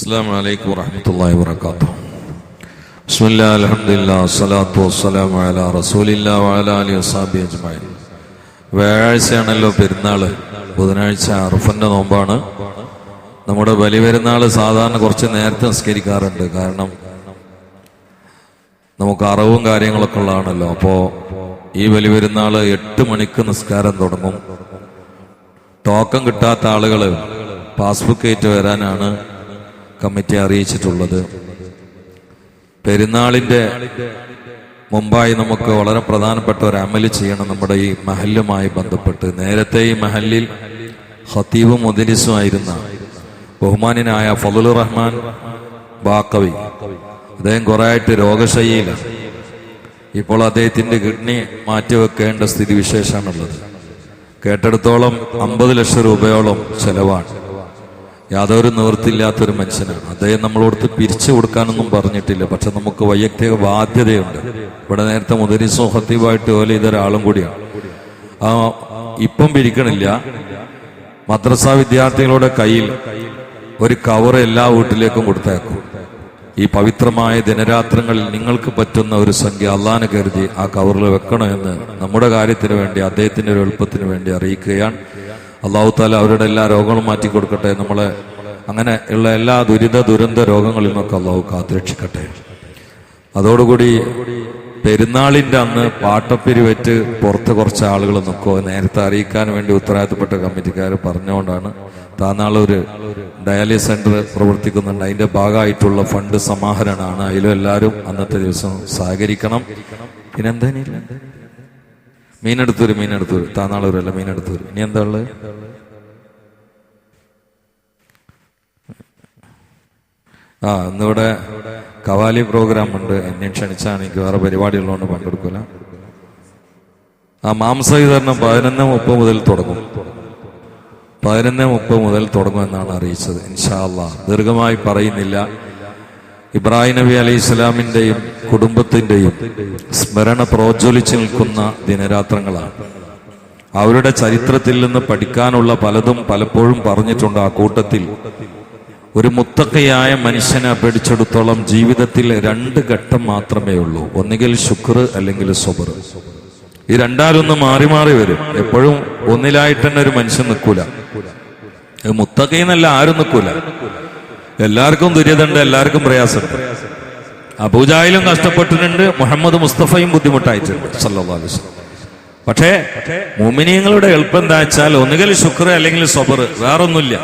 അസ്സലാമു അലൈക്കും വറഹ്മത്തുള്ളാഹി വബറകാതുഹു. ബിസ്മില്ലാഹി അൽഹംദുലില്ലാഹി വസ്സലാത്തു വസ്സലാമു അലാ റസൂലില്ലാഹി വഅലാ ആലിഹി വസഹ്ബിഹി അജ്മഈൻ. വ്യാഴാഴ്ചയാണല്ലോ പെരുന്നാള്. ബുധനാഴ്ച അറഫന്റെ നോമ്പാണ്. നമ്മുടെ ബലിപെരുന്നാള് സാധാരണ കുറച്ച് നേരത്തെ നിസ്കരിക്കാറുണ്ട്. കാരണം നമുക്ക് അറവും കാര്യങ്ങളൊക്കെ ഉള്ളതാണല്ലോ. അപ്പോൾ ഈ ബലിപെരുന്നാള് 8 മണിക്ക് നിസ്കാരം തുടങ്ങും. ടോക്കൺ കിട്ടാത്ത ആളുകൾ പാസ്ബുക്ക് ആയിട്ട് വരാനാണ് കമ്മിറ്റി അറിയിച്ചിട്ടുള്ളത്. പെരുന്നാളിന്റെ മുമ്പായി നമുക്ക് വളരെ പ്രധാനപ്പെട്ട ഒരു അമല് ചെയ്യണം. നമ്മുടെ ഈ മഹല്ലുമായി ബന്ധപ്പെട്ട് നേരത്തെ ഈ മഹല്ലിൽ ഖതീബും മുദരിസും ആയിരുന്ന ബഹുമാന്യനായ ഫളുർ റഹ്മാൻ ബാക്കവി, അദ്ദേഹം കുറെ ആയിട്ട് രോഗശയ്യയിലാണ്. ഇപ്പോൾ അദ്ദേഹത്തിന്റെ കിഡ്നി മാറ്റിവെക്കേണ്ട സ്ഥിതിവിശേഷമാണുള്ളത്. കേട്ടെടുത്തോളം 50 ലക്ഷം രൂപയോളം ചെലവാണ്. യാതൊരു നിവൃത്തിയില്ലാത്തൊരു മനുഷ്യനാണ് അദ്ദേഹം. നമ്മളോടത്ത് പിരിച്ചു കൊടുക്കാനൊന്നും പറഞ്ഞിട്ടില്ല. പക്ഷെ നമുക്ക് വൈയക്തിക ബാധ്യതയുണ്ട്. ഇവിടെ നേരത്തെ മുദരിസും ഖതീബായിട്ട് ജോലി ചെയ്ത ഒരാളും കൂടിയാണ്. ഇപ്പം പിരിക്കണില്ല. മദ്രസ വിദ്യാർത്ഥികളുടെ കയ്യിൽ ഒരു കവർ എല്ലാ വീട്ടിലേക്കും കൊടുത്തേക്കും. ഈ പവിത്രമായ ദിനരാത്രങ്ങളിൽ നിങ്ങൾക്ക് പറ്റുന്ന ഒരു സംഖ്യ അള്ളാഹനെ കരുതി ആ കവറിൽ വെക്കണമെന്ന് നമ്മുടെ കാര്യത്തിന് വേണ്ടി, അദ്ദേഹത്തിന്റെ ഒരു എളുപ്പത്തിന് വേണ്ടി അറിയിക്കുകയാണ്. അള്ളാഹു താല അവരുടെ എല്ലാ രോഗങ്ങളും മാറ്റി കൊടുക്കട്ടെ. നമ്മളെ അങ്ങനെ ഉള്ള എല്ലാ ദുരിത രോഗങ്ങളിൽ നിന്നൊക്കെ അള്ളാഹു കാത്തുരക്ഷിക്കട്ടെ. അതോടുകൂടി പെരുന്നാളിന്റെ അന്ന് പാട്ടപ്പിരിവെറ്റ് പുറത്ത് കുറച്ച് ആളുകൾ നിൽക്കുമോ നേരത്തെ അറിയിക്കാൻ വേണ്ടി ഉത്തരവാദിത്തപ്പെട്ട കമ്മിറ്റിക്കാർ പറഞ്ഞുകൊണ്ടാണ്. താനാളൊരു ഡയാലിസിസ് സെന്റർ പ്രവർത്തിക്കുന്നുണ്ട്. അതിന്റെ ഭാഗമായിട്ടുള്ള ഫണ്ട് സമാഹരണമാണ്. അതിലും എല്ലാവരും അന്നത്തെ ദിവസം സഹകരിക്കണം. പിന്നെന്താ മീനെടുത്തൂര് താനാളൂരല്ല, മീനെടുത്തൂര്. ഇനി എന്താ ഉള്ളത്? ഇന്നിവിടെ കവാലി പ്രോഗ്രാം ഉണ്ട്. എന്നെ ക്ഷണിച്ചാണ്. എനിക്ക് വേറെ പരിപാടി ഉള്ളതുകൊണ്ട് പങ്കെടുക്കൂല. മാംസ വിതരണം 11:30 മുതൽ തുടങ്ങും. 11:30 മുതൽ തുടങ്ങുമെന്നാണ് അറിയിച്ചത്. ഇൻഷാ അല്ലാഹ് ദീർഘമായി പറയുന്നില്ല. ഇബ്രാഹിം നബി അലൈഹി സ്വലാമിന്റെയും കുടുംബത്തിന്റെയും സ്മരണ പ്രോജ്വലിച്ചു നിൽക്കുന്ന ദിനരാത്രങ്ങളാണ്. അവരുടെ ചരിത്രത്തിൽ നിന്ന് പഠിക്കാനുള്ള പലതും പലപ്പോഴും പറഞ്ഞിട്ടുണ്ട്. ആ കൂട്ടത്തിൽ ഒരു മുത്തഖിയായ മനുഷ്യനെ പിടിച്ചെടുത്തോളം ജീവിതത്തിൽ 2 ഘട്ടം മാത്രമേ ഉള്ളൂ. ഒന്നുകിൽ ശുക്ർ അല്ലെങ്കിൽ സബർ. ഈ രണ്ടാലൊന്ന് മാറി മാറി വരും. എപ്പോഴും ഒന്നിലായിട്ട് തന്നെ ഒരു മനുഷ്യൻ നിൽക്കൂല. മുത്തഖീന്നല്ല ആരും നിൽക്കൂല. എല്ലാവർക്കും ദുരിതമുണ്ട്, എല്ലാവർക്കും പ്രയാസമുണ്ട്. അബൂജാഹിലും കഷ്ടപ്പെട്ടിട്ടുണ്ട്, മുഹമ്മദ് മുസ്തഫയും ബുദ്ധിമുട്ടായിട്ടുണ്ട് സല്ലല്ലാഹു അലൈഹി വസല്ലം. പക്ഷേ മുഅ്മിനീങ്ങളുടെ എളുപ്പം എന്താ വെച്ചാൽ ഒന്നുകിൽ ശുക്ർ അല്ലെങ്കിൽ സബർ, വേറൊന്നുമില്ല.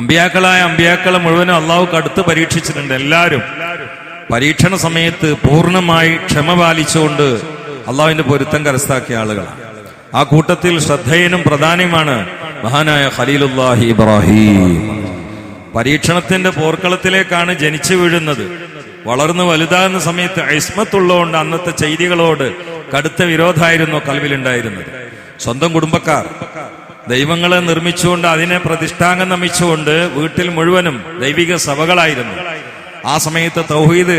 അമ്പിയാക്കളെ മുഴുവനും അള്ളാഹു കടുത്ത് പരീക്ഷിച്ചിട്ടുണ്ട്. എല്ലാവരും പരീക്ഷണ സമയത്ത് പൂർണ്ണമായി ക്ഷമ പാലിച്ചുകൊണ്ട് അള്ളാഹുവിന്റെ പൊരുത്തം കരസ്ഥമാക്കിയ ആളുകളാണ്. ആ കൂട്ടത്തിൽ ശ്രദ്ധേയനും പ്രധാനിയുമാണ് മഹാനായ ഖലീലുല്ലാഹി ഇബ്രാഹിം. പരീക്ഷണത്തിന്റെ പോർക്കളത്തിലേക്കാണ് ജനിച്ചു വീഴുന്നത്. വളർന്നു വലുതാകുന്ന സമയത്ത് ഇസ്മത്തുള്ളതുകൊണ്ട് അന്നത്തെ ചെയ്തികളോട് കടുത്ത വിരോധമായിരുന്നു കൽവിലുണ്ടായിരുന്നത്. സ്വന്തം കുടുംബക്കാർ ദൈവങ്ങളെ നിർമ്മിച്ചുകൊണ്ട് അതിനെ പ്രതിഷ്ഠാംഗം നമിച്ചുകൊണ്ട് വീട്ടിൽ മുഴുവനും ദൈവിക സഭകളായിരുന്നു. ആ സമയത്ത് തൗഹീദ്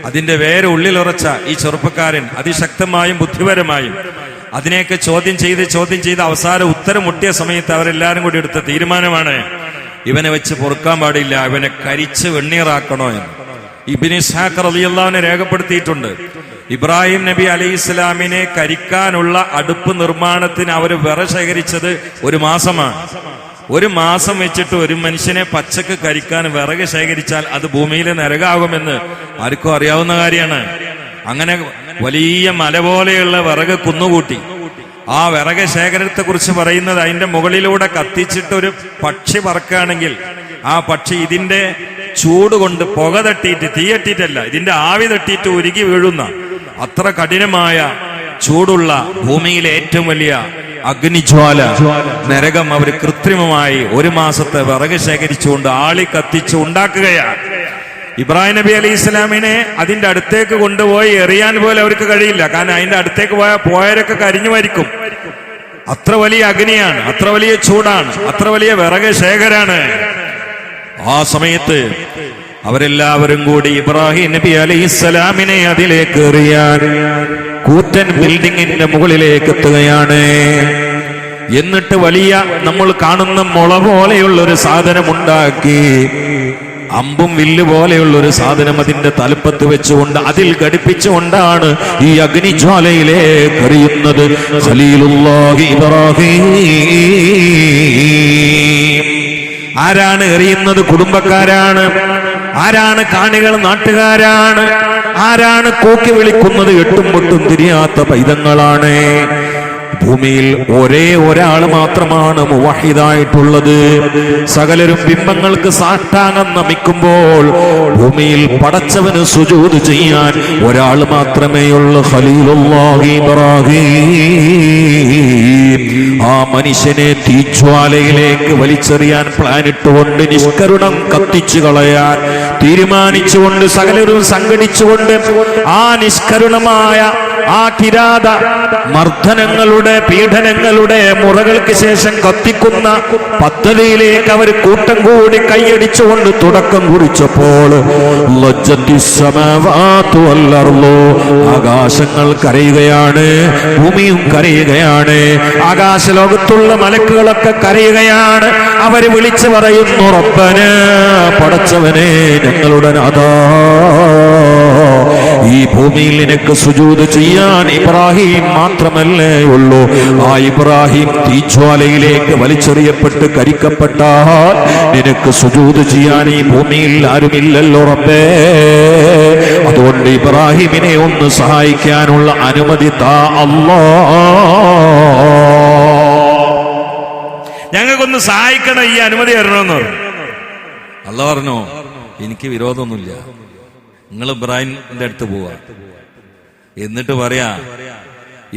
അതിന്റെ വേര് ഉള്ളിലുറച്ച ഈ ചെറുപ്പക്കാരൻ അതിശക്തമായും ബുദ്ധിപരമായും അതിനെയൊക്കെ ചോദ്യം ചെയ്ത് അവസാനം ഉത്തരം മുട്ടിയ സമയത്ത് അവരെല്ലാരും കൂടി എടുത്ത തീരുമാനമാണ് ഇവനെ വെച്ച് പൊറുക്കാൻ പാടില്ല, ഇവനെ കരിച്ച് വെണ്ണീറാക്കണോ എന്ന്. ഇബ്നു ഇസ്ഹാഖ് റളിയല്ലാഹു അൻഹു രേഖപ്പെടുത്തിയിട്ടുണ്ട്. ഇബ്രാഹിം നബി അലൈഹി ഇസ്ലാമിനെ കരിക്കാനുള്ള അടുപ്പ് നിർമ്മാണത്തിന് അവർ വിറ ശേഖരിച്ചത് 1 മാസമാണ്. 1 മാസം വെച്ചിട്ട് ഒരു മനുഷ്യനെ പച്ചക്ക് കരിക്കാൻ വിറക് ശേഖരിച്ചാൽ അത് ഭൂമിയിലെ നരകാകുമെന്ന് ആർക്കും അറിയാവുന്ന കാര്യമാണ്. അങ്ങനെ വലിയ മല പോലെയുള്ള വിറക് കുന്നുകൂട്ടി. ആ വിറക് ശേഖരത്തെ കുറിച്ച് പറയുന്നത് അതിന്റെ മുകളിലൂടെ കത്തിച്ചിട്ട് ഒരു പക്ഷി പറക്കുകയാണെങ്കിൽ ആ പക്ഷി ഇതിന്റെ ചൂട് കൊണ്ട് പുക തട്ടിയിട്ട്, തീയട്ടിട്ടല്ല, ഇതിന്റെ ആവി തട്ടിയിട്ട് ഉരുകി വീഴുന്ന അത്ര കഠിനമായ ചൂടുള്ള ഭൂമിയിലെ ഏറ്റവും വലിയ അഗ്നിജ്വാല നരകം അവർ കൃത്രിമമായി 1 മാസത്തെ വിറക് ശേഖരിച്ചുകൊണ്ട് ആളി കത്തിച്ച് ഉണ്ടാക്കുകയാണ്. ഇബ്രാഹിം നബി അലൈഹി ഇസ്ലാമിനെ അതിന്റെ അടുത്തേക്ക് കൊണ്ടുപോയി എറിയാൻ പോലും അവർക്ക് കഴിയില്ല. കാരണം അതിന്റെ അടുത്തേക്ക് പോയവരൊക്കെ കരിഞ്ഞു മരിക്കും. അത്ര വലിയ അഗ്നിയാണ്, അത്ര വലിയ ചൂടാണ്, അത്ര വലിയ വിറക് ശേഖരാണ്. ആ സമയത്ത് അവരെല്ലാവരും കൂടി ഇബ്രാഹിം നബി അലൈഹി ഇസ്ലാമിനെ അതിലേക്ക് എറിയാൻ കൂറ്റൻ ബിൽഡിങ്ങിന്റെ മുകളിലേക്ക് എത്തുകയാണ്. എന്നിട്ട് വലിയ നമ്മൾ കാണുന്ന മുള പോലെയുള്ള ഒരു സാധനം ഉണ്ടാക്കി അമ്പും വില്ല് പോലെയുള്ള ഒരു സാധനം അതിന്റെ തലപ്പത്ത് വെച്ചുകൊണ്ട് അതിൽ ഘടിപ്പിച്ചുകൊണ്ടാണ് ഈ അഗ്നിജ്വാലയിലേക്ക് എറിയുന്നത് ഖലീലുല്ലാഹി ഇബ്രാഹിം. ആരാണ് എറിയുന്നത്? കുടുംബക്കാരാണ്. ആരാണ് കാണികൾ? നാട്ടുകാരാണ്. ആരാണ് കൂക്കി വിളിക്കുന്നത്? എട്ടും പൊട്ടും തിരിയാത്ത പൈതങ്ങളാണ്. ഭൂമിയിൽ ഒരേ ഒരാൾ മാത്രമാണ് മുവഹിദായിട്ടുള്ളത്. സകലരും ബിംബങ്ങൾക്ക് സാഷ്ടാംഗം നമിക്കുമ്പോൾ ഭൂമിയിൽ പടച്ചവന് സുജൂദ് ചെയ്യാൻ ഒരാൾ മാത്രമേയുള്ളൂ, ഖലീലുല്ലാഹി ഇബ്രാഹിം. ആ മനുഷ്യനെ തീജ്വാലയിലേക്ക് വലിച്ചെറിയാൻ പ്ലാനിട്ടുകൊണ്ട് നിഷ്കരുണം കത്തിച്ചു കളയാൻ തീരുമാനിച്ചുകൊണ്ട് സകലരും സംഘടിച്ചുകൊണ്ട് ആ നിഷ്കരുണമായ ആ കിരാത മർദ്ദനങ്ങളുടെ പീഡനങ്ങളുടെ മുറകൾക്ക് ശേഷം കത്തിക്കുന്ന പദ്ധതിയിലേക്ക് അവർ കൂട്ടം കൂടി കൈയടിച്ചുകൊണ്ട് തുടക്കം കുറിച്ചപ്പോൾ ആകാശങ്ങൾ കരയുകയാണ്, ഭൂമിയും കരയുകയാണ്, ആകാശലോകത്തുള്ള മലക്കുകളൊക്കെ കരയുകയാണ്. അവര് വിളിച്ചു പറയുന്നു, റബ്ബന, പടച്ചവനെ, ഞങ്ങളുടെ നാഥാ, ഈ ഭൂമിയിൽ നിനക്ക് സുജൂദ് ചെയ്യാൻ ഇബ്രാഹിം മാത്രമല്ലേ ഉള്ളൂ. ആ ഇബ്രാഹിം തീജ്വാലയിലേക്ക് വലിച്ചെറിയപ്പെട്ട് കരിക്കപ്പെട്ടാൽ നിനക്ക് സുജൂദ് ചെയ്യാൻ ഈ ഭൂമിയിൽ ആരുമില്ലല്ലോ റബ്ബേ. അതുകൊണ്ട് ഇബ്രാഹിമിനെ ഒന്ന് സഹായിക്കാനുള്ള അനുമതി താ അല്ലാഹ്. ഞങ്ങൾക്കൊന്ന് സഹായിക്കണം, ഈ അനുമതി തരണമെന്ന് പറഞ്ഞു. അല്ലാഹ് പറഞ്ഞു, എനിക്ക് വിരോധമൊന്നുമില്ല, നിങ്ങൾ ഇബ്രാഹിമിന്റെ അടുത്ത് പോവാ, എന്നിട്ട് പറയാ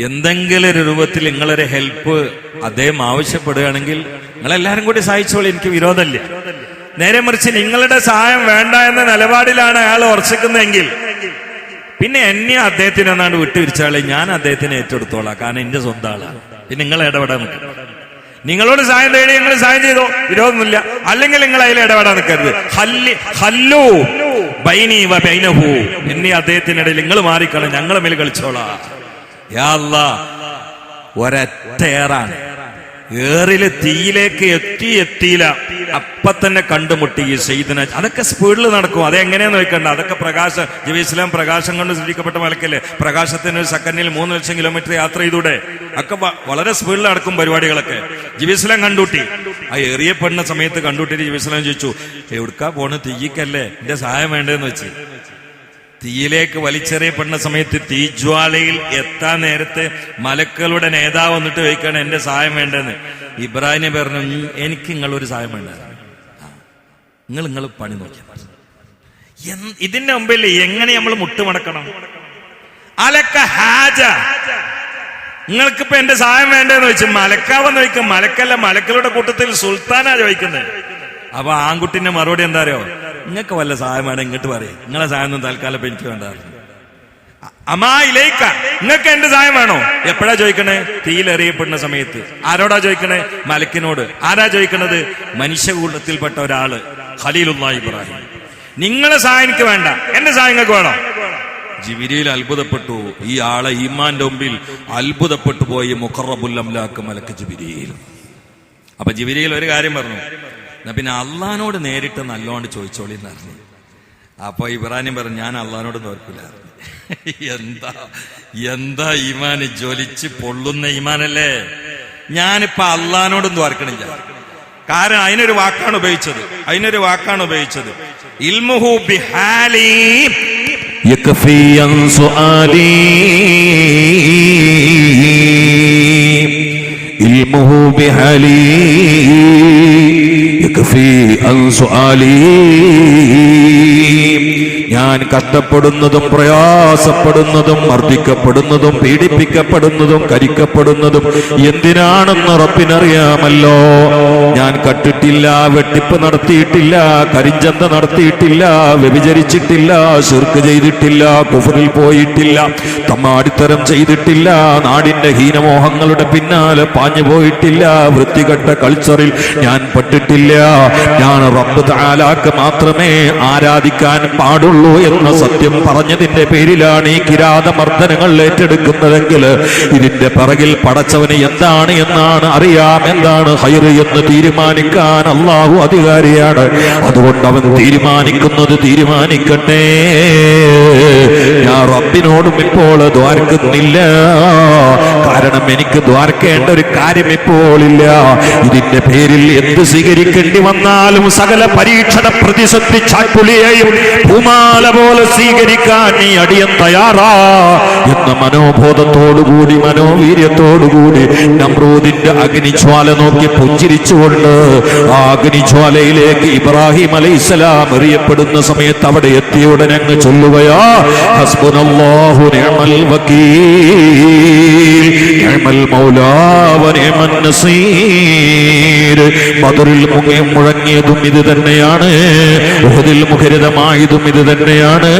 എന്തെങ്കിലും ഒരു രൂപത്തിൽ നിങ്ങളൊരു ഹെൽപ്പ് അദ്ദേഹം ആവശ്യപ്പെടുകയാണെങ്കിൽ നിങ്ങളെല്ലാരും കൂടി സഹായിച്ചോളൂ, എനിക്ക് വിരോധമില്ല. നേരെ മറിച്ച് നിങ്ങളുടെ സഹായം വേണ്ട എന്ന നിലപാടിലാണ് അയാൾ ഉറച്ചിക്കുന്നതെങ്കിൽ പിന്നെ എന്നെ അദ്ദേഹത്തിന് എന്നാണ്ട് വിട്ടുപിരിച്ചാളെ, ഞാൻ അദ്ദേഹത്തിനെ ഏറ്റെടുത്തോളാം, കാരണം എന്റെ സ്വന്തം ആളാണ്. പിന്നെ നിങ്ങൾ ഇടപെടാൻ നിൽക്കും. നിങ്ങളോട് സഹായം തേടി നിങ്ങൾ സഹായം ചെയ്തോ, വിരോധമൊന്നുമില്ല. അല്ലെങ്കിൽ നിങ്ങൾ അതിൽ ഇടപെടാൻ നിൽക്കരുത്. ഹല്ലു ബൈനി വ ബൈനഹു, എന്നീ അദ്ദേഹത്തിനിടയിൽ നിങ്ങൾ മാറിക്കളെ, ഞങ്ങളെ മേൽ കളിച്ചോളാം. യാ അല്ലാഹ്, ഒരൊറ്റ ഏറാണ്. ഏറില് തീയിലേക്ക് എത്തിയില്ല, അപ്പൊ തന്നെ കണ്ടുമുട്ടി ഈ സയ്യിദന. അതൊക്കെ സ്പീഡിൽ നടക്കും. അതെങ്ങനെയാന്ന് വെക്കണ്ട, അതൊക്കെ പ്രകാശം. നബി ഇസ്ലാം പ്രകാശം കൊണ്ട് സൃഷ്ടിക്കപ്പെട്ട മലക്കല്ലേ. പ്രകാശത്തിന് ഒരു സെക്കൻഡിൽ 3 ലക്ഷം കിലോമീറ്റർ യാത്ര ചെയ്തൂടെ? ഒക്കെ വളരെ സ്പീഡിൽ നടക്കും പരിപാടികളൊക്കെ. നബി ഇസ്ലാം കണ്ടുട്ടി. ആ എറിയപ്പെടുന്ന സമയത്ത് കണ്ടുട്ടിട്ട് നബി ഇസ്ലാം ചോദിച്ചു, എവിടുക്കാ പോണ്? തീയിക്കല്ലേ, എന്റെ സഹായം വേണ്ടതെന്ന് വെച്ച്. തീയിലേക്ക് വലിച്ചെറിയപ്പെടുന്ന സമയത്ത് തീജ്വാലയിൽ എത്താൻ നേരത്തെ മലക്കളുടെ നേതാവ് വന്നിട്ട് ചോദിക്കാണ്, എന്റെ സഹായം വേണ്ടെന്ന്. ഇബ്രാഹിം പറഞ്ഞു, എനിക്ക് നിങ്ങളൊരു സഹായം വേണ്ട, നിങ്ങൾ പണി നോക്കിയാൽ. ഇതിന്റെ മുമ്പിൽ എങ്ങനെ നമ്മൾ മുട്ടുമടക്കണം? അലക്ക ഹാജ, നിങ്ങൾക്കിപ്പോ എന്റെ സഹായം വേണ്ടെന്ന് വെച്ച് മലക്കാവെന്ന് ചോദിക്കും. മലക്കല്ല, മലക്കളുടെ കൂട്ടത്തിൽ സുൽത്താനാ ചോദിക്കുന്നത്. അപ്പൊ ആൺകുട്ടിന്റെ മറുപടി എന്താ അറിയോ? നിങ്ങൾക്ക് വല്ല സഹായം വേണം ഇങ്ങോട്ട് പറയും, നിങ്ങളെ സഹായം ഒന്നും തൽക്കാലം എനിക്ക് വേണ്ട. അമാ ഇലൈക്ക, നിങ്ങൾക്ക് എന്റെ സഹായം വേണോ? എപ്പോഴാ ചോദിക്കണേ? തീയിലെറിയപ്പെടുന്ന സമയത്ത്. ആരോടാ ചോദിക്കണേ? മലക്കിനോട്. ആരാ ചോദിക്കണത്? മനുഷ്യകൂട്ടത്തിൽപ്പെട്ട ഒരാള്, ഖലീലുല്ലാഹി ഇബ്രാഹിം. നിങ്ങളെ സഹായം എനിക്ക് വേണ്ട, എന്റെ സഹായം നിങ്ങൾക്ക് വേണോ? ജിബ്രീൽ അത്ഭുതപ്പെട്ടു. ഈ ആളെ ഈമാന്റെ മുമ്പിൽ അത്ഭുതപ്പെട്ടു പോയി മുഖറബുൽ അംലാക്ക് മലക്ക് ജിബ്രീൽ. അപ്പൊ ജിബ്രീൽ ഒരു കാര്യം പറഞ്ഞു, പിന്നെ അള്ളഹാനോട് നേരിട്ട് നല്ലോണ്ട് ചോദിച്ചോളി എന്ന് പറഞ്ഞു. അപ്പൊ ഇബ്രാഹിം പറഞ്ഞു, ഞാൻ അള്ളഹാനോട് തോൽക്കില്ല. എന്താ ഈമാൻ, ജ്വലിച്ച് പൊള്ളുന്ന ഈമാനല്ലേ. ഞാനിപ്പോ അള്ളഹാനോടൊന്നും തോൽക്കണില്ല. കാരണം അതിനൊരു വാക്കാണ് ഉപയോഗിച്ചത്. ഇൽമുഹു ബിഹാലി യക്ഫി അൻ സുആലി, ഇൽമുഹു ബിഹാലി യക്ഫി അൻ സുആലി. ഞാൻ കഷ്ടപ്പെടുന്നതും പ്രയാസപ്പെടുന്നതും മർദ്ദിക്കപ്പെടുന്നതും പീഡിപ്പിക്കപ്പെടുന്നതും കരിക്കപ്പെടുന്നതും എന്തിനാണെന്ന് റബ്ബിനറിയാമല്ലോ. ഞാൻ കട്ടിട്ടില്ല, വെട്ടിപ്പ് നടത്തിയിട്ടില്ല, കരിഞ്ചന്ത നടത്തിയിട്ടില്ല, വ്യഭിചരിച്ചിട്ടില്ല, ശിർക്ക് ചെയ്തിട്ടില്ല, കുഫറിൽ പോയിട്ടില്ല, തമ്മാടിത്തരം ചെയ്തിട്ടില്ല, നാടിന്റെ ഹീനമോഹങ്ങളുടെ പിന്നാലെ പാഞ്ഞു പോയിട്ടില്ല, വൃത്തികെട്ട കൾച്ചറിൽ ഞാൻ പെട്ടിട്ടില്ല. ഞാൻ റബ്ബ് തആലാക്ക് മാത്രമേ ആരാധിക്കാൻ പാടുള്ളൂ മാത്രമുള്ളൂ എന്ന സത്യം പറഞ്ഞതിന്റെ പേരിലാണ് ഈ കിരാതമർദ്ദനങ്ങൾ ഏറ്റെടുക്കുന്നതെങ്കിൽ ഇതിന്റെ പിറകിൽ പടച്ചവന് എന്താണ് എന്നാണ് അറിയാം, എന്താണ് ഹൈറ് എന്ന് തീരുമാനിക്കാൻ അള്ളാഹു അധികാരിയാണ്. അതുകൊണ്ട് അവൻ തീരുമാനിക്കുന്നത് തീരുമാനിക്കട്ടെ. ഞാൻ റബ്ബിനോടും ഇപ്പോൾ ദ്വാരക്കുന്നില്ല, കാരണം എനിക്ക് ദ്വാരക്കേണ്ട ഒരു കാര്യം ഇപ്പോഴില്ല. ഇതിന്റെ പേരിൽ എന്ത് സ്വീകരിക്കേണ്ടി വന്നാലും സകല പരീക്ഷണ പ്രതിസന്ധി ചാട്ടുളിയെയും പൂമാല പോലെ സ്വീകരിക്കാൻ നീ അടിയൻ തയ്യാറാ എന്ന മനോബോധത്തോടുകൂടി മനോവീര്യത്തോടുകൂടി നമ്രൂദിന്റെ അഗ്നിജ്വാല നോക്കി പുഞ്ചിരിച്ചുകൊണ്ട് ആ അഗ്നിജ്വാലയിലേക്ക് ഇബ്രാഹിം അലൈഹിസ്സലാം എറിയപ്പെടുന്ന സമയത്ത് അവിടെ എത്തിയ ഉടനെ അങ്ങ് ചൊല്ലുകയാ, ഹസ്ബുനല്ലാഹു നിഅമൽ വകീൽ നിഅമൽ മൗലാ വ നിഅമൻ നസീർ. ബദറിൽ മുഴങ്ങിയതും ഇത് തന്നെയാണ്, ഉഹദിൽ മുഖരിതമായതും ഇത് തന്നെയാണ്,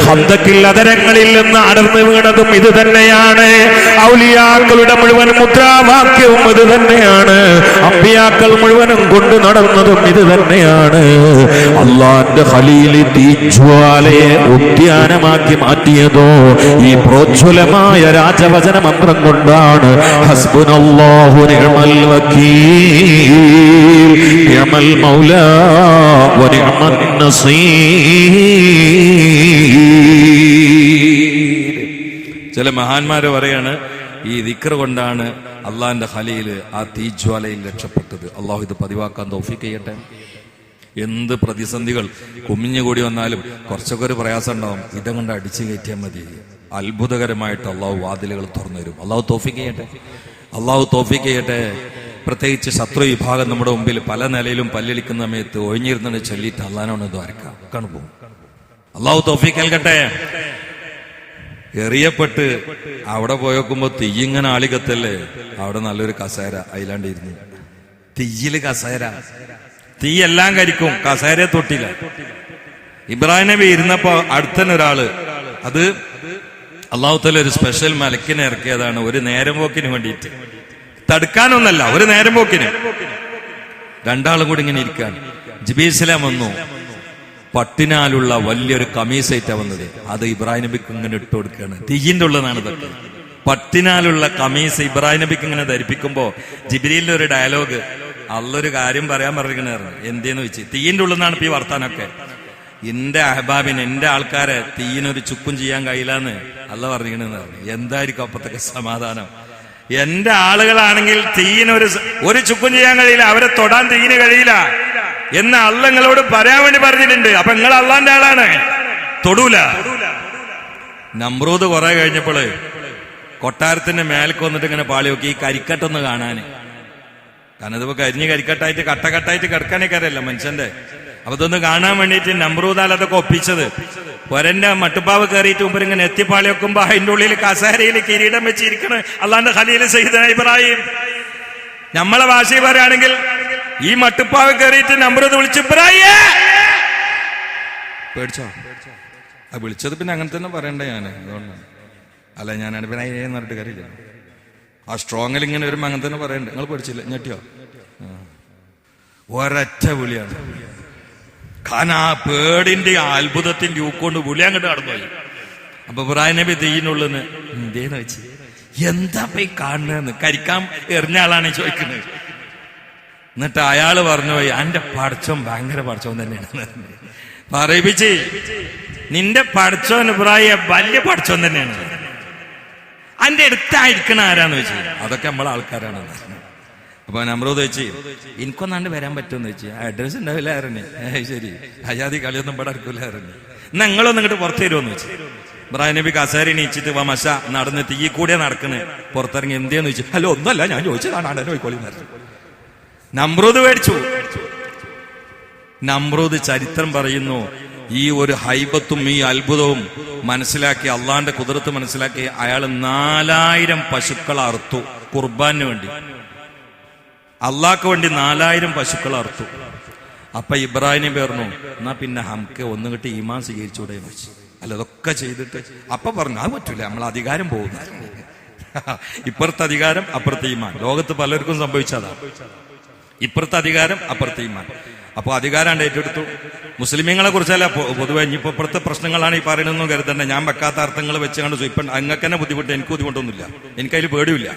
ഖന്ദക്കിൽ അതരങ്ങളിൽ നിന്ന് അടർന്നു വീണതും ഇത് തന്നെയാണ്, ഔലിയാക്കളുടെ മുഴുവൻ മുദ്രാവാക്യവും ഇത് തന്നെയാണ്, അമ്പിയാക്കൾ മുഴുവനും കൊണ്ട് നടന്നതും ഇത് തന്നെയാണ്. അള്ളാന്റെ ഖലീൽ തീജ്വാലയെ ഉദ്യാനമാക്കി മാറ്റിയതോ ഈ പ്രോജ്വലമായ രാജവചന മന്ത്രം കൊണ്ടാണ്. ഹസ്ബുനല്ലാഹു നിഅമൽ വകീൽ നിഅമൽ മൗലാ വ നിഅമൻ നസീർ. ചില മഹാന്മാര് പറയാണ് ഈ ദിക്ർ കൊണ്ടാണ് അള്ളാന്റെ ഖലീല് ആ തീജ്വാലയിൽ രക്ഷപ്പെട്ടത്. അള്ളാഹു ഇത് പതിവാക്കാൻ തൗഫീഖ് ചെയ്യട്ടെ. എന്ത് പ്രതിസന്ധികൾ കുമിഞ്ഞുകൂടി വന്നാലും കുറച്ചൊക്കെ ഒരു പ്രയാസം ഉണ്ടാവും, ഇതം കൊണ്ട് അടിച്ചു കയറ്റിയാൽ മതി. അത്ഭുതകരമായിട്ട് അള്ളാഹു വാതിലുകൾ തുറന്നു തരും. അള്ളാഹു തൗഫീഖ് ചെയ്യട്ടെ, അള്ളാഹു തൗഫീഖ് ചെയ്യട്ടെ. പ്രത്യേകിച്ച് ശത്രു വിഭാഗം നമ്മുടെ മുമ്പിൽ പല നിലയിലും പല്ലിളിക്കുന്ന സമയത്ത് ഒഴിഞ്ഞിരുന്നു ചൊല്ലിയിട്ട് അള്ളാഹിനോട് ദ്വാരക്കാം കാണുമ്പോ അള്ളാഹു തൗഫീഖ് നൽകട്ടെ. എറിയപ്പെട്ട് അവിടെ പോയോക്കുമ്പോ തീയിങ്ങനെ ആളികത്തല്ലേ, അവിടെ നല്ലൊരു കസേര അതിലാണ്ടിരുന്നു. തീയില് കസേര, തീ എല്ലാം കരിക്കും, കസേരയെ തൊട്ടില്ല. ഇബ്രാഹിം നബി ഇരുന്നപ്പോ അടുത്തന്നെ ഒരാള്, അത് അള്ളാഹു തആല ഒരു സ്പെഷ്യൽ മലക്കിനെ ഇറക്കിയതാണ് ഒരു നേരം പോക്കിന് വേണ്ടിയിട്ട്, തടുക്കാനൊന്നല്ല, ഒരു നേരം പോക്കിന്. രണ്ടാളും കൂടി ഇങ്ങനെ ഇരിക്കാൻ ജിബ്രീൽ സലാം വന്നു. പട്ടിനാലുള്ള വലിയൊരു കമീസായിട്ടാ വന്നത്. അത് ഇബ്രാഹിം നബിക്ക് ഇങ്ങനെ ഇട്ട് കൊടുക്കുകയാണ്. തീയിന്റെ ഉള്ളതാണ് ഇതൊക്കെ. പട്ടിനാലുള്ള കമീസ് ഇബ്രാഹിം നബിക്ക് ഇങ്ങനെ ധരിപ്പിക്കുമ്പോ ജിബ്രീലിന്റെ ഒരു ഡയലോഗ്, അള്ളൊരു കാര്യം പറയാൻ പറഞ്ഞിരിക്കണായിരുന്നു. എന്തേന്ന് വെച്ച് തീയിന്റെ ഉള്ളിൽ ഇപ്പൊ ഈ വർത്താനൊക്കെ. എന്റെ അഹബാബിന്, എന്റെ ആൾക്കാരെ തീയിനൊരു ചുക്കും ചെയ്യാൻ കഴിയില്ലെന്ന് അള്ള പറഞ്ഞിരിക്കണെന്ന് പറഞ്ഞു. എന്തായിരിക്കും അപ്പത്തൊക്കെ സമാധാനം? എന്റെ ആളുകളാണെങ്കിൽ തീയിനൊരു ചുക്കും ചെയ്യാൻ കഴിയില്ല, അവരെ തൊടാൻ തീയിന് കഴിയില്ല എന്ന് അള്ള നിങ്ങളോട് പറയാൻ വേണ്ടി പറഞ്ഞിട്ടുണ്ട്. അപ്പൊ നിങ്ങൾ അള്ളാന്റെ ആളാണ്, തൊടൂല. നമ്രൂദ് കുറെ കഴിഞ്ഞപ്പോള് കൊട്ടാരത്തിന്റെ മേലേക്ക് വന്നിട്ട് ഇങ്ങനെ പാളി നോക്കി ഈ കരിക്കട്ടൊന്ന് കാണാന്. കാരണം ഇതിപ്പോ കരിഞ്ഞ് കരിക്കട്ടായിട്ട് കട്ടകട്ടായിട്ട് കിടക്കാനേക്കാരല്ല മനുഷ്യന്റെ. അപ്പൊ ഇതൊന്ന് കാണാൻ വേണ്ടിയിട്ട് നമ്രൂദാൽ അതൊക്കെ ഒപ്പിച്ചത്. പൊരന്റെ മട്ടുപ്പാവ് കയറിയിട്ട് മുമ്പ് ഇങ്ങനെ എത്തിപ്പാളി വെക്കുമ്പോ അതിന്റെ ഉള്ളിൽ കസേരയിൽ കിരീടം വെച്ചിരിക്കണ് അള്ളാന്റെ ഖലീൽ സയ്യിദുനാ ഇബ്രാഹിം. നമ്മളെ ഭാഷയിൽ പറയുകയാണെങ്കിൽ ഈ മട്ടുപ്പാവ് കയറിയിട്ട് നമ്രൂദ് വിളിച്ച് ഇബ്രാഹിമേ പേടിച്ചോ? ആ വിളിച്ചത് പിന്നെ അങ്ങനെ തന്നെ പറയണ്ടേ ഞാൻ, അതുകൊണ്ടാണ്. അല്ല ഞാനാണ് പിന്നെ എന്ന് പറഞ്ഞിട്ട് കാര്യമില്ല. ആ സ്ട്രോങ്ങിൽ ഇങ്ങനെ വരുമ്പോ അങ്ങനെ തന്നെ പറയണ്ടേ. നിങ്ങൾ പേടിച്ചില്ല? ഞെട്ടിയോ? ഒരൊറ്റ വിളിയാണ്. കാരണം ആ പേടിന്റെ അത്ഭുതത്തിന്റെ ഊക്കൊണ്ട് വിളി അങ്ങോട്ട് കടന്നുപോയി. അപ്പൊ ഇബ്രാഹിം നബി തീയിനുള്ളെന്ന് എന്തേന്ന് വെച്ച് എന്താ പോയി കാണുന്നതെന്ന് കരിക്കാൻ എറിഞ്ഞ ആളാണ് ചോദിക്കുന്നത്. എന്നിട്ട് അയാള് പറഞ്ഞു പോയി, എന്റെ പടച്ചോൻ ഭയങ്കര പടച്ചോൻ തന്നെയാണ് പറയിപ്പിച്ച്. നിന്റെ പടച്ചോൻ ഇബ്രാഹിം വലിയ പടച്ചോൻ തന്നെയാണ്. അന്റെ അടുത്തായിരിക്കണ ആരാന്ന് വെച്ച് അതൊക്കെ നമ്മളെ ആൾക്കാരാണ്. അപ്പൊ നമ്രൂദ് വെച്ച് എനിക്കൊന്നാണ്ട് വരാൻ പറ്റുമെന്ന് വെച്ച് അഡ്രസ് ഉണ്ടാവില്ല ആരന്. ശരി, അജാതി കളിയൊന്നും ഇവിടെ അടുക്കില്ല ആരന്. എന്നാ നിങ്ങളൊന്നും ഇങ്ങോട്ട് പുറത്തു തരുമെന്ന് വെച്ച് ഇബ്രാഹിം നബി കസേരി നീച്ചിട്ട് മശ നടന്ന് തീ കൂടെ നടക്കണേ പുറത്തിറങ്ങി എന്തേന്ന് ചോദിച്ചു. ഹലോ ഒന്നല്ല, ഞാൻ ചോദിച്ചതാണ് ആടെ പോയിക്കോളി. നമ്രൂദ് മേടിച്ചു. നമ്രൂദ് ചരിത്രം പറയുന്നു, ഈ ഒരു ഹൈബത്തും ഈ അത്ഭുതവും മനസ്സിലാക്കി, അള്ളാന്റെ കുദറത്ത് മനസ്സിലാക്കി അയാൾ 4000 പശുക്കൾ അറുത്തു ഖുർബാന് വേണ്ടി. അള്ളാഹ്ക്ക് വേണ്ടി 4000 പശുക്കൾ അറുത്തു. അപ്പൊ ഇബ്രാഹിം നബി പറഞ്ഞു, എന്നാ പിന്നെ ഹംക്ക് ഒന്നും കിട്ടി ഈമാൻ സ്വീകരിച്ചൂടെ വെച്ച്. അല്ല അതൊക്കെ ചെയ്തിട്ട് അപ്പൊ പറഞ്ഞു അത് പറ്റൂല, നമ്മൾ അധികാരം പോകുന്നു. ഇപ്പുറത്തെ അധികാരം അപ്പുറത്തെ ഈമാൻ. ലോകത്ത് പലർക്കും സംഭവിച്ചതാ. ഇപ്പുറത്തെ അധികാരം അപ്പുറത്തെ ഈമാൻ. അപ്പോൾ അധികാരം ഏറ്റെടുത്തു. മുസ്ലിമീങ്ങളെ കുറിച്ചല്ല പൊതുവെ ഇനിയിപ്പോൾ ഇപ്പോഴത്തെ പ്രശ്നങ്ങളാണ് ഈ പറയുന്നതെന്നും കരുതണ്ട. ഞാൻ വെക്കാത്ത അർത്ഥങ്ങൾ വെച്ച് കണ്ട് ഇപ്പം അങ്ങക്ക് തന്നെ ബുദ്ധിമുട്ട്, എനിക്ക് ബുദ്ധിമുട്ടൊന്നുമില്ല, എനിക്കതിൽ പേടിയില്ല.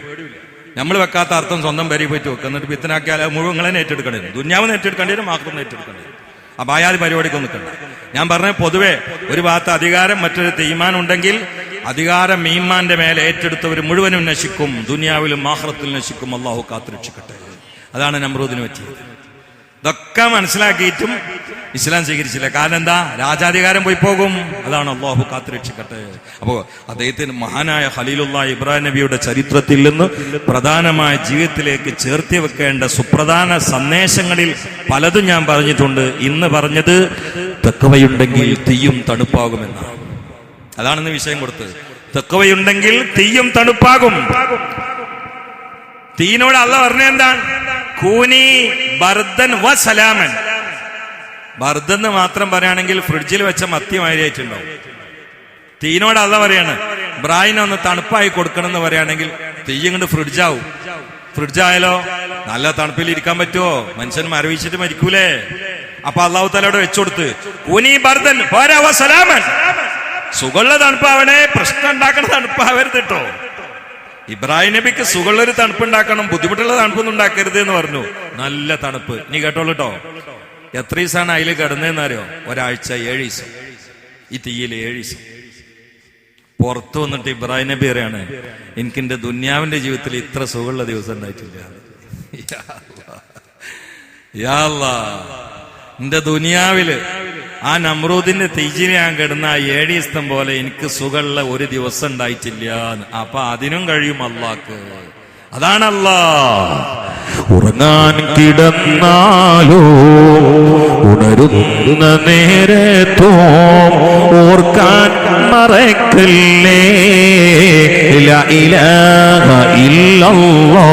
നമ്മൾ വെക്കാത്ത അർത്ഥം സ്വന്തം പേരിൽ പോയിട്ട് വെക്കുക, എന്നിട്ട് പിത്തനാക്കിയാൽ മുഴുവൻ ഏറ്റെടുക്കേണ്ടി വരും. ദുന്യാവിന് ഏറ്റെടുക്കേണ്ടി വരും, മാത്രം ഏറ്റെടുക്കേണ്ടി വരും. അപ്പൊ ആയാതി പരിപാടിക്കൊന്നും നിൽക്കണ്ട. ഞാൻ പറഞ്ഞ പൊതുവെ ഒരു ഭാഗത്ത് അധികാരം മറ്റൊരു തീരുമാനം ഉണ്ടെങ്കിൽ അധികാരം ഈമാന്റെ മേലെ ഏറ്റെടുത്തവർ മുഴുവനും നശിക്കും, ദുനിയാവിലും ആഖിറത്തിലും നശിക്കും. അള്ളാഹു കാത്തുരക്ഷിക്കട്ടെ. അതാണ് നമ്രൂദിന് പറ്റിയത്. ഇതൊക്കെ മനസ്സിലാക്കിയിട്ടും ഇസ്ലാം സ്വീകരിച്ചില്ല. കാരണം എന്താ? രാജാധികാരം പോയി പോകും. അതാണ് അള്ളാഹു കാത്തുരക്ഷിക്കട്ടെ. അപ്പോ അദ്ദേഹത്തിന് മഹാനായ ഖലീലുള്ളാഹി ഇബ്രാഹിം നബിയുടെ ചരിത്രത്തിൽ നിന്ന് പ്രധാനമായ ജീവിതത്തിലേക്ക് ചേർത്തി വെക്കേണ്ട സുപ്രധാന സന്ദേശങ്ങളിൽ പലതും ഞാൻ പറഞ്ഞിട്ടുണ്ട്. ഇന്ന് പറഞ്ഞത് തഖ്വയുണ്ടെങ്കിൽ തീയും തണുപ്പാകുമെന്നാണ്. അതാണെന്ന് വിഷയം കൊടുത്തത്. തഖ്വയുണ്ടെങ്കിൽ തീയും തണുപ്പാകും. തീനോട് അള്ളാഹ് പറഞ്ഞ എന്താണ്? കൂനി ബർദൻ വ സലാമൻ. ബർദെന്ന് മാത്രം പറയുകയാണെങ്കിൽ ഫ്രിഡ്ജിൽ വെച്ച മത്തിയമായിരിയായിട്ടുണ്ടാവും. തീനോട് അള്ളാഹ് പറയാണ് ഇബ്രാഹിമിനെ ഒന്ന് തണുപ്പായി കൊടുക്കണം എന്ന് പറയുകയാണെങ്കിൽ തീ കൊണ്ട് ഫ്രിഡ്ജാവും. ഫ്രിഡ്ജായാലോ നല്ല തണുപ്പിൽ ഇരിക്കാൻ പറ്റുമോ? മനുഷ്യൻ മരവിച്ചിട്ട് മരിക്കൂലേ? അപ്പൊ അള്ളാഹു തആലയോട് വെച്ചുകൊടുത്ത് കൂനി ബർദൻ വ സലാമൻ. സുഖമുള്ള തണുപ്പാവണേ, പ്രശ്നം ഉണ്ടാക്കണ തണുപ്പാവരുത് കേട്ടോ. ഇബ്രാഹിം നബിക്ക് സുഖമുള്ളൊരു തണുപ്പുണ്ടാക്കണം, ബുദ്ധിമുട്ടുള്ള തണുപ്പൊന്നും ഉണ്ടാക്കരുത് എന്ന് പറഞ്ഞു. നല്ല തണുപ്പ്. നീ കേട്ടോളൂ കേട്ടോ. എത്ര ദിവസമാണ് അതിൽ കിടന്നതെന്നറിയോ? ഒരാഴ്ച 7 ദിവസം ഈ തീയിൽ 7 ദിവസം. പുറത്തു വന്നിട്ട് ഇബ്രാഹിം നബി പറയാണ് എനിക്ക് എന്റെ ദുന്യാവിന്റെ ജീവിതത്തിൽ ഇത്ര സുഖമുള്ള ദിവസം ഉണ്ടായിട്ടില്ല. യാ അല്ലാഹ്, എന്റെ ദുനിയാവില് ആ നമ്രൂദിന്റെ തീജിൽ ഞാൻ കിടന്ന 7 ദിവസം പോലെ എനിക്ക് സുഖമുള്ള ഒരു ദിവസം ഉണ്ടായിട്ടില്ല. അപ്പൊ അതിനും കഴിയും അള്ളാഹ്ക്ക്. അതാണ് അല്ലാഹ്. ഉറങ്ങാൻ കിടന്നാലോ ഉണരുന്ന നേരത്തോ ഓർക്കാൻ മറക്കല്ലേ ലാ ഇലാഹ ഇല്ലല്ലാഹ്.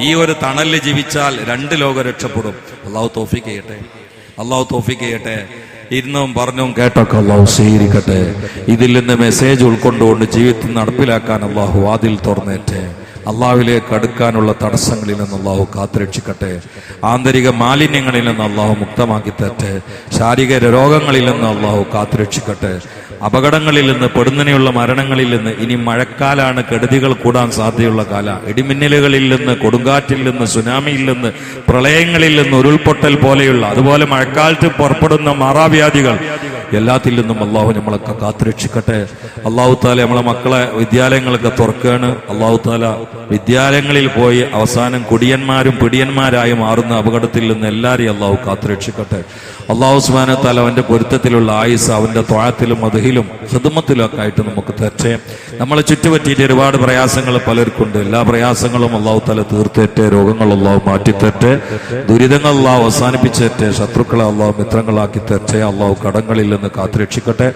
ഈ ഒരു തണലിൽ ജീവിച്ചാൽ 2 ലോകം രക്ഷപ്പെടും. അള്ളാഹു തൗഫീഖ് ചെയ്യട്ടെ. അള്ളാഹു തൗഫീഖ് ചെയ്യട്ടെ. ഇരുന്നും പറഞ്ഞും കേട്ടൊക്കെ അള്ളാഹു സ്വീകരിക്കട്ടെ. ഇതിൽ നിന്ന് മെസ്സേജ് ഉൾക്കൊണ്ടുകൊണ്ട് ജീവിതത്തിൽ നടപ്പിലാക്കാൻ അള്ളാഹു വാതിൽ തുറന്നേറ്റെ. അള്ളാഹുവിലേക്ക് അടുക്കാനുള്ള തടസ്സങ്ങളിൽ നിന്ന് അള്ളാഹു കാത്തുരക്ഷിക്കട്ടെ. ആന്തരിക മാലിന്യങ്ങളിൽ നിന്ന് അള്ളാഹു മുക്തമാക്കി തരട്ടെ. ശാരീരിക രോഗങ്ങളിൽ നിന്ന് അള്ളാഹു കാത്തുരക്ഷിക്കട്ടെ. അപകടങ്ങളിൽ നിന്ന്, പെടുന്നനെയുള്ള മരണങ്ങളിൽ നിന്ന്. ഇനി മഴക്കാലാണ്, കെടുതികൾ കൂടാൻ സാധ്യതയുള്ള കാല. ഇടിമിന്നലുകളിൽ നിന്ന്, കൊടുങ്കാറ്റിൽ നിന്ന്, സുനാമിയിൽ നിന്ന്, പ്രളയങ്ങളിൽ നിന്ന്, ഉരുൾപൊട്ടൽ പോലെയുള്ള, അതുപോലെ മഴക്കാലത്ത് പുറപ്പെടുന്ന മാറാവ്യാധികൾ, എല്ലാത്തിൽ നിന്നും അള്ളാഹു നമ്മളൊക്കെ കാത്തുരക്ഷിക്കട്ടെ. അള്ളാഹു താല നമ്മളെ മക്കളെ വിദ്യാലയങ്ങളൊക്കെ തുറക്കുകയാണ്. അള്ളാഹു താല വിദ്യാലയങ്ങളിൽ പോയി അവസാനം കുടിയന്മാരും പിടിയന്മാരായി മാറുന്ന അപകടത്തിൽ നിന്ന് എല്ലാവരെയും അള്ളാഹു കാത്തുരക്ഷിക്കട്ടെ. അള്ളാഹു സുബ്ഹാനഹു വ തആല അവന്റെ പൊരുത്തത്തിലുള്ള ആയുസ് അവന്റെ ത്വാഅത്തിലും മദ്ഹിലും ഖിദ്മത്തിലും ഒക്കെ ആയിട്ട് നമുക്ക് തരട്ടെ. നമ്മളെ ചുറ്റുപറ്റിയിട്ട് ഒരുപാട് പ്രയാസങ്ങൾ പലർക്കുണ്ട്. എല്ലാ പ്രയാസങ്ങളും അള്ളാഹു തആല തീർത്തേറ്റെ. രോഗങ്ങൾ അള്ളാഹു മാറ്റിത്തരട്ടെ. ദുരിതങ്ങൾ അള്ളാഹു അവസാനിപ്പിച്ചേറ്റെ. ശത്രുക്കളെ അള്ളാഹു മിത്രങ്ങളാക്കി തരട്ടെ. അള്ളാഹു കടങ്ങളിൽ നിന്ന് കാത്തുരക്ഷിക്കട്ടെ.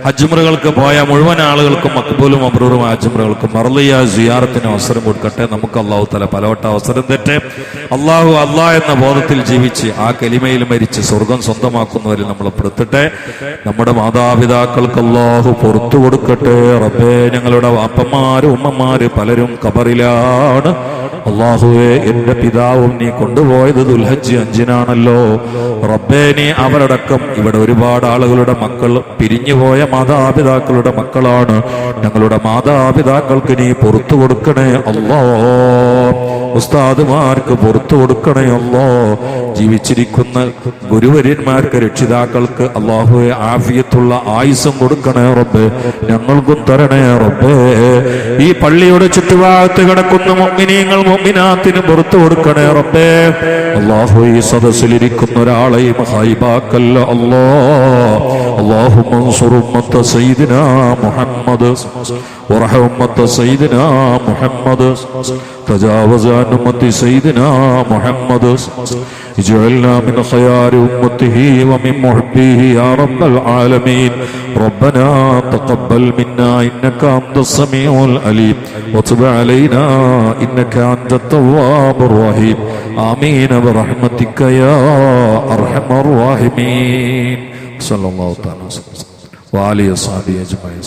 ഹജ്ജുംറകൾക്ക് പോയ മുഴുവൻ ആളുകൾക്കും മക്ബൂലും മബ്രൂറുമായ ഹജ്ജുംറകൾക്കും മർളിയ സിയാറത്തിന് അവസരം കൊടുക്കട്ടെ. നമുക്ക് അള്ളാഹു തആല പലവട്ട അവസരം തരട്ടെ. അള്ളാഹു അള്ളാഹ് എന്ന ബോധത്തിൽ ജീവിച്ച് ആ കലിമയിൽ മരിച്ച് സ്വർഗം സ്വന്തമാക്കുന്നവരിൽ നമ്മളെ പെടുത്തട്ടെ. നമ്മുടെ മാതാപിതാക്കൾക്ക് അള്ളാഹു പുറത്തു കൊടുക്കട്ടെ. റബ്ബേ, ഞങ്ങളുടെ വാപ്പന്മാര് ഉമ്മമാര് പലരും ഖബറിലാണ്. അള്ളാഹുവേ, എന്റെ പിതാവും നീ കൊണ്ടുപോയത് ദുൽഹജ്ജ് 5-നാണല്ലോ. റബ്ബേ, നീ അവരടക്കം ഇവിടെ ഒരുപാട് ആളുകളുടെ മക്കൾ പിരിഞ്ഞുപോയ മാതാപിതാക്കളുടെ മക്കളാണ്. ഞങ്ങളുടെ മാതാപിതാക്കൾക്ക് നീ പുറത്തു കൊടുക്കണേ അല്ലാ. ഉസ്താദുമാർക്ക് പുറത്തു കൊടുക്കണേ അല്ലാ. ജീവിച്ചിരിക്കുന്ന ഗുരുവര്യന്മാർക്ക്, രക്ഷിതാക്കൾക്ക് അല്ലാഹുവേ ആഫിയത്തുള്ള ആയുസ്സും കൊടുക്കണേ റബ്ബേ. ഞങ്ങൾക്കും തരണേ റബ്ബേ. ഈ പള്ളിയുടെ ചുറ്റുഭാഗത്ത് കിടക്കുന്ന മുഅ്മിനീങ്ങൾ മുഅ്മിനാത്തിന് പുറത്തു കൊടുക്കണേ റബ്ബേ. അല്ലാഹു, ഈ സദസ്സിലിരിക്കുന്ന ഒരാളെയും ഹൈബാക്കല്ല അല്ലാ. اللهم انصر أمة سيدنا محمد وارحم أمة سيدنا محمد تجاوز عن أمة سيدنا محمد اجعلنا من خيار أمته ومن محبيه يا رب العالمين. ربنا تقبل منا إنك أنت السميع العليم وتب علينا إنك أنت التواب الرحيم. آمين برحمتك يا أرحم الراحمين. صلى الله تعالى وسلم وعلى آله وصحبه أجمعين.